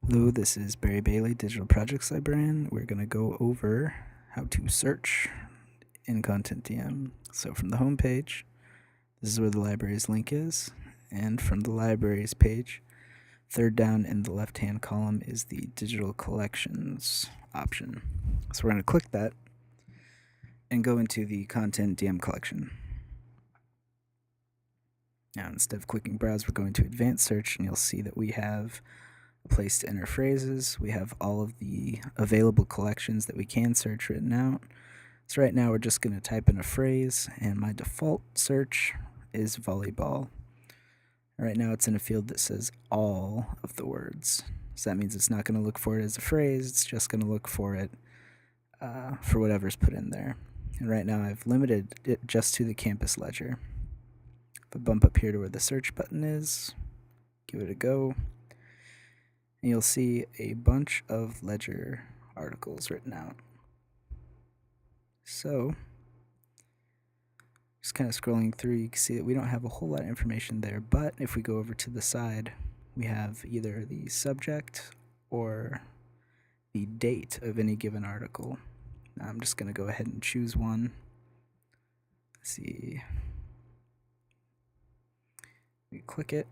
Hello, this is Barry Bailey, Digital Projects Librarian. We're going to go over how to search in CONTENTdm. So from the home page, this is where the library's link is, and from the library's page, third down in the left-hand column is the digital collections option. So we're going to click that and go into the CONTENTdm collection. Now instead of clicking browse, we're going to advanced search, and you'll see that we have a place to enter phrases. We have all of the available collections that we can search written out. So right now we're just going to type in a phrase, and my default search is volleyball. Right now it's in a field that says all of the words. So that means it's not going to look for it as a phrase, it's just going to look for it for whatever's put in there. And right now I've limited it just to the campus ledger. If I bump up here to where the search button is, give it a go, and you'll see a bunch of ledger articles written out. So, just kind of scrolling through, you can see that we don't have a whole lot of information there, but if we go over to the side, we have either the subject or the date of any given article. Now I'm just going to go ahead and choose one. Let's see. We click it.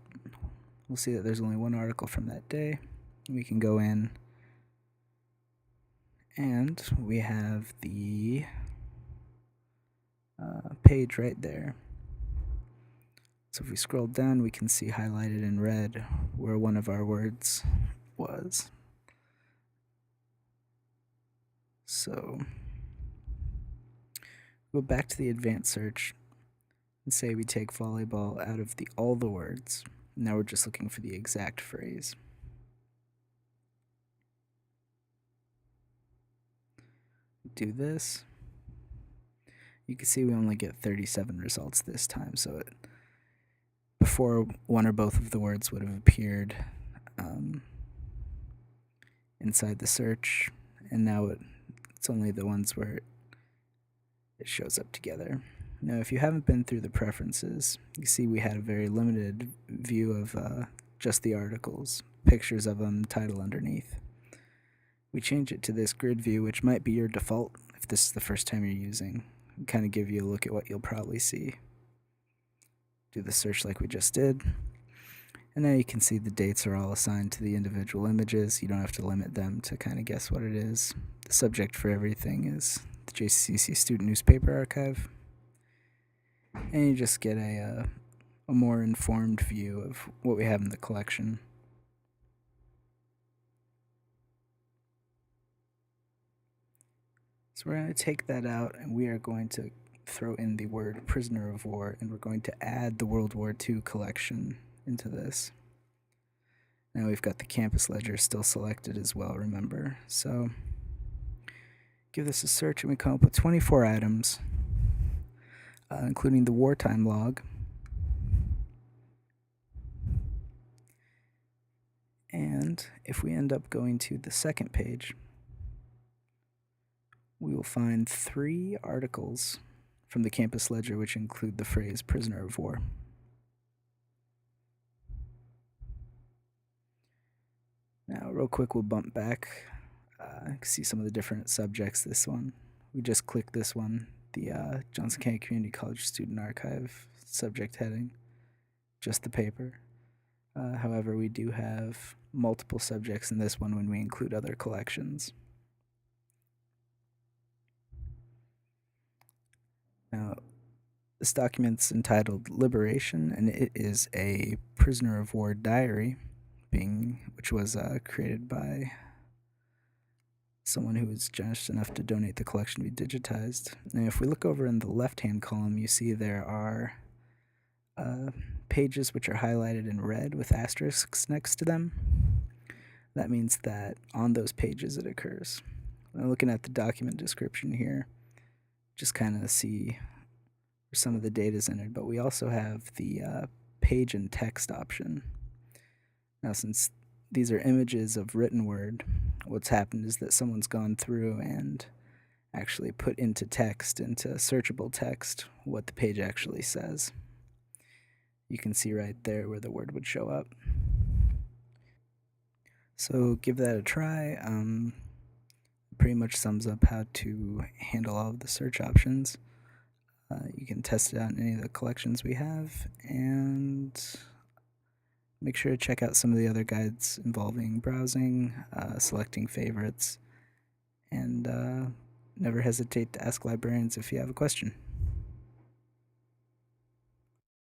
We'll see that there's only one article from that day. We can go in, and we have the page right there. So if we scroll down, we can see highlighted in red where one of our words was. So go back to the advanced search and say we take volleyball out of all the words. Now we're just looking for the exact phrase. Do this. You can see we only get 37 results this time, so before one or both of the words would have appeared inside the search, and now it's only the ones where it shows up together. Now, if you haven't been through the preferences, you see we had a very limited view of just the articles, pictures of them, title underneath. We change it to this grid view, which might be your default if this is the first time you're using. Kind of give you a look at what you'll probably see. Do the search like we just did. And now you can see the dates are all assigned to the individual images. You don't have to limit them to kind of guess what it is. The subject for everything is the JCCC Student Newspaper Archive. And you just get a more informed view of what we have in the collection. So we're going to take that out, and we are going to throw in the word prisoner of war, and we're going to add the World War II collection into this. Now we've got the campus ledger still selected as well, remember. So give this a search, and we come up with 24 items, including the wartime log. And if we end up going to the second page, we will find 3 articles from the campus ledger which include the phrase prisoner of war. Now, real quick, we'll bump back. See some of the different subjects. This one, we just click this one, the Johnson County Community College Student Archive subject heading, just the paper. However, we do have multiple subjects in this one when we include other collections. Now, this document's entitled Liberation, and it is a prisoner of war diary, which was created by someone who was generous enough to donate the collection to be digitized. And if we look over in the left-hand column, you see there are pages which are highlighted in red with asterisks next to them. That means that on those pages it occurs. Now, looking at the document description here, just kind of see where some of the data is entered, but we also have the page and text option. Now, since these are images of written word, what's happened is that someone's gone through and actually put into text, into searchable text, what the page actually says. You can see right there where the word would show up. So give that a try. Pretty much sums up how to handle all of the search options. You can test it out in any of the collections we have, and make sure to check out some of the other guides involving browsing, selecting favorites, and never hesitate to ask librarians if you have a question.